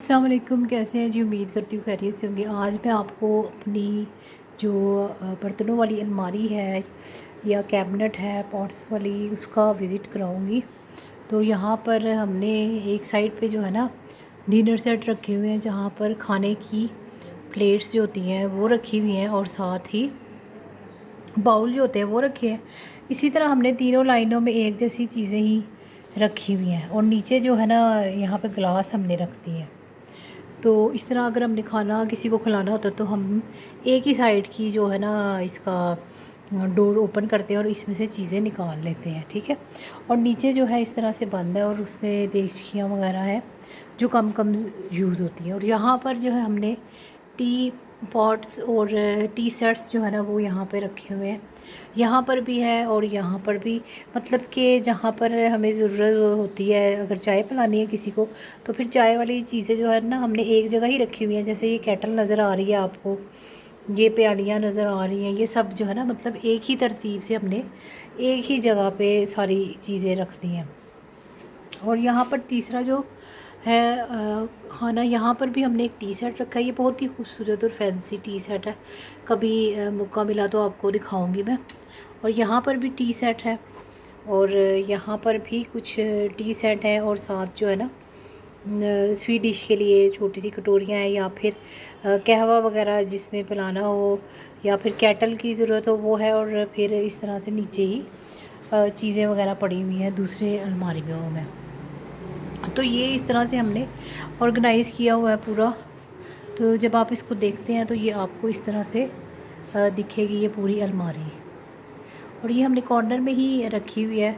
अस्सलाम वालेकुम। कैसे हैं जी? उम्मीद करती हूँ खैरियत से होंगे। आज मैं आपको अपनी जो बर्तनों वाली अलमारी है या कैबिनेट है पॉट्स वाली, उसका विज़िट कराऊंगी। तो यहाँ पर हमने एक साइड पे जो है ना डिनर सेट रखे हुए हैं, जहाँ पर खाने की प्लेट्स जो होती हैं वो रखी हुई हैं और साथ ही बाउल जो होते हैं वो रखे हैं। इसी तरह हमने तीनों लाइनों में एक जैसी चीज़ें ही रखी हुई हैं और नीचे जो है ना यहाँ पे ग्लास हमने रख दिए हैं। तो इस तरह अगर हमने खाना किसी को खिलाना होता तो हम एक ही साइड की जो है ना इसका डोर ओपन करते हैं और इसमें से चीज़ें निकाल लेते हैं, ठीक है। और नीचे जो है इस तरह से बंद है और उसमें देगचियाँ वगैरह है जो कम कम यूज़ होती हैं। और यहाँ पर जो है हमने टी पॉट्स और टी सेट्स जो है ना वो यहाँ पे रखे हुए हैं। यहाँ पर भी है और यहाँ पर भी, मतलब कि जहाँ पर हमें ज़रूरत होती है अगर चाय पिलानी है किसी को, तो फिर चाय वाली चीज़ें जो है ना हमने एक जगह ही रखी हुई हैं। जैसे ये केटल नज़र आ रही है आपको, ये प्यालियाँ नज़र आ रही हैं, ये सब जो है ना मतलब एक ही तरतीब से हमने एक ही जगह पे सारी चीज़ें रख दी हैं। और यहाँ पर तीसरा जो है खाना, यहाँ पर भी हमने एक टी सेट रखा है। ये बहुत ही खूबसूरत और फैंसी टी सेट है। कभी मौका मिला तो आपको दिखाऊंगी मैं। और यहाँ पर भी टी सेट है और यहाँ पर भी कुछ टी सेट है और साथ जो है ना स्वीट डिश के लिए छोटी सी कटोरियाँ हैं, या फिर कहवा वगैरह जिसमें पिलाना हो, या फिर केटल की ज़रूरत हो वो है। और फिर इस तरह से नीचे ही चीज़ें वगैरह पड़ी हुई हैं दूसरे अलमारी में। तो ये इस तरह से हमने ऑर्गेनाइज़ किया हुआ है पूरा। तो जब आप इसको देखते हैं तो ये आपको इस तरह से दिखेगी ये पूरी अलमारी। और ये हमने कॉर्नर में ही रखी हुई है,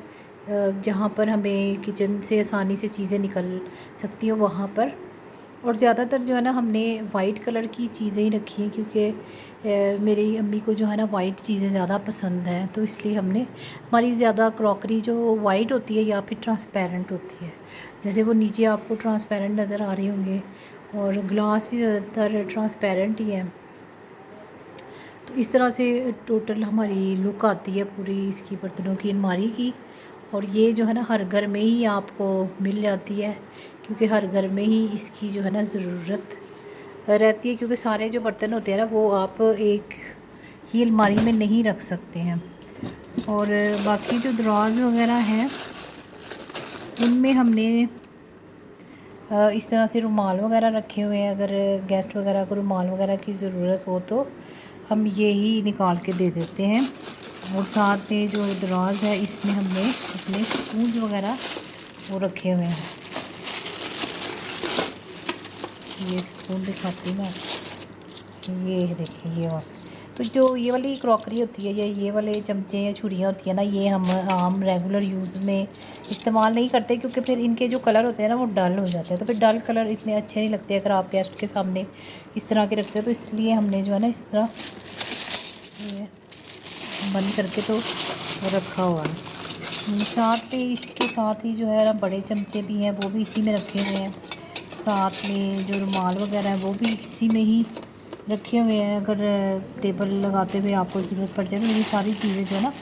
जहाँ पर हमें किचन से आसानी से चीज़ें निकल सकती हैं वहाँ पर। और ज़्यादातर जो है ना हमने वाइट कलर की चीज़ें ही रखी हैं, क्योंकि मेरी अम्मी को जो है ना वाइट चीज़ें ज़्यादा पसंद हैं। तो इसलिए हमने हमारी ज़्यादा क्रॉकरी जो वाइट होती है या फिर ट्रांसपेरेंट होती है, जैसे वो नीचे आपको ट्रांसपेरेंट नज़र आ रहे होंगे, और ग्लास भी ज़्यादातर ट्रांसपेरेंट ही है। तो इस तरह से टोटल हमारी लुक आती है पूरी इसकी बर्तनों की अलमारी की। और ये जो है ना हर घर में ही आपको मिल जाती है, क्योंकि हर घर में ही इसकी जो है ना ज़रूरत रहती है, क्योंकि सारे जो बर्तन होते हैं ना वो आप एक ही अलमारी में नहीं रख सकते हैं। और बाकी जो दराज वगैरह हैं उनमें हमने इस तरह से रुमाल वगैरह रखे हुए हैं। अगर गेस्ट वगैरह को रुमाल वगैरह की ज़रूरत हो तो हम ये ही निकाल के दे देते हैं। और साथ में जो दराज है इसमें हमने अपने स्पून वगैरह वो रखे हुए हैं। ये स्पून दिखाती हूँ मैं आपको, ये देखिए ये वाला। तो जो ये वाली क्रॉकरी होती है या ये वाले चमचे या छुरियाँ होती है ना, ये हम आम रेगुलर यूज़ में इस्तेमाल नहीं करते, क्योंकि फिर इनके जो कलर होते हैं ना वो डल हो जाते हैं। तो फिर डल कलर इतने अच्छे नहीं लगते अगर आप गेस्ट के सामने इस तरह के रखते हो। तो इसलिए हमने जो है ना इस तरह ये बंद करके तो रखा हुआ है। साथ में इसके साथ ही जो है ना बड़े चमचे भी हैं, वो भी इसी में रखे हुए हैं। साथ में जो रुमाल वगैरह है वो भी इसी में ही रखे हुए हैं। अगर टेबल लगाते हुए आपको ज़रूरत पड़ जाए तो ये सारी चीज़ें जो है ना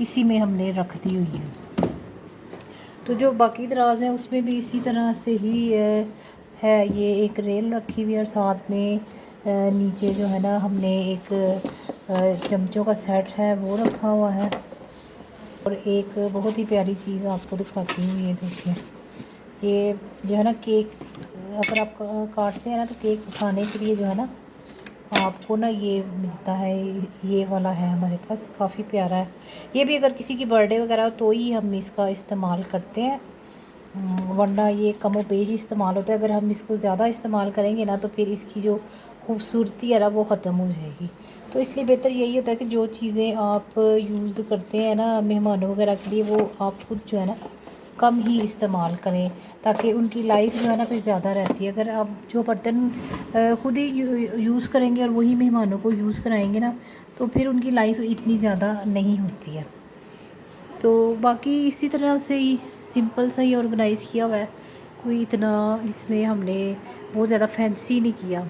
इसी में हमने रख दी हुई हैं। तो जो बाकी दराज है उसमें भी इसी तरह से ही है। ये एक रेल रखी हुई है और साथ में नीचे जो है ना हमने एक चमचों का सेट है वो रखा हुआ है। और एक बहुत ही प्यारी चीज़ आपको दिखाती हूँ, ये देखिए। ये जो है ना केक, अगर आप काटते हैं ना तो केक उठाने के लिए जो है ना आपको ना ये मिलता है, ये वाला है हमारे पास, काफ़ी प्यारा है। ये भी अगर किसी की बर्थडे वगैरह हो तो ही हम इसका इस्तेमाल करते हैं, वरना ये कमो पेश इस्तेमाल होता है। अगर हम इसको ज़्यादा इस्तेमाल करेंगे ना तो फिर इसकी जो खूबसूरती है ना वो ख़त्म हो जाएगी। तो इसलिए बेहतर यही होता है कि जो चीज़ें आप यूज़ करते हैं ना मेहमानों वगैरह के लिए, वो आप खुद जो है ना कम ही इस्तेमाल करें, ताकि उनकी लाइफ जो है ना फिर ज़्यादा रहती है। अगर आप जो बर्तन खुद ही यूज़ करेंगे और वही मेहमानों को यूज़ कराएंगे ना तो फिर उनकी लाइफ इतनी ज़्यादा नहीं होती है। तो बाकी इसी तरह से ही सिंपल सा ही ऑर्गेनाइज़ किया हुआ है, कोई इतना इसमें हमने बहुत ज़्यादा फैंसी नहीं किया।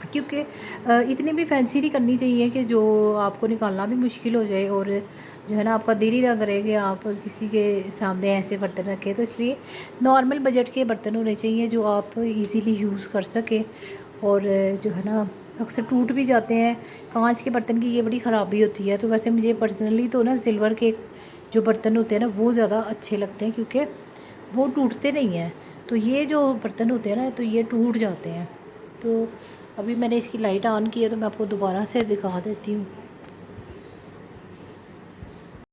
क्योंकि इतनी भी फैंसी नहीं करनी चाहिए कि जो आपको निकालना भी मुश्किल हो जाए, और जो है ना आपका दिल ही ना करे कि आप किसी के सामने ऐसे बर्तन रखें। तो इसलिए नॉर्मल बजट के बर्तन होने चाहिए जो आप इजीली यूज़ कर सकें, और जो है ना अक्सर टूट भी जाते हैं। कांच के बर्तन की ये बड़ी ख़राबी होती है। तो वैसे मुझे पर्सनली तो ना सिल्वर के जो बर्तन होते हैं ना वो ज़्यादा अच्छे लगते हैं, क्योंकि वो टूटते नहीं हैं। तो ये जो बर्तन होते हैं ना तो ये टूट जाते हैं। तो अभी मैंने इसकी लाइट ऑन की है, तो मैं आपको दोबारा से दिखा देती हूँ।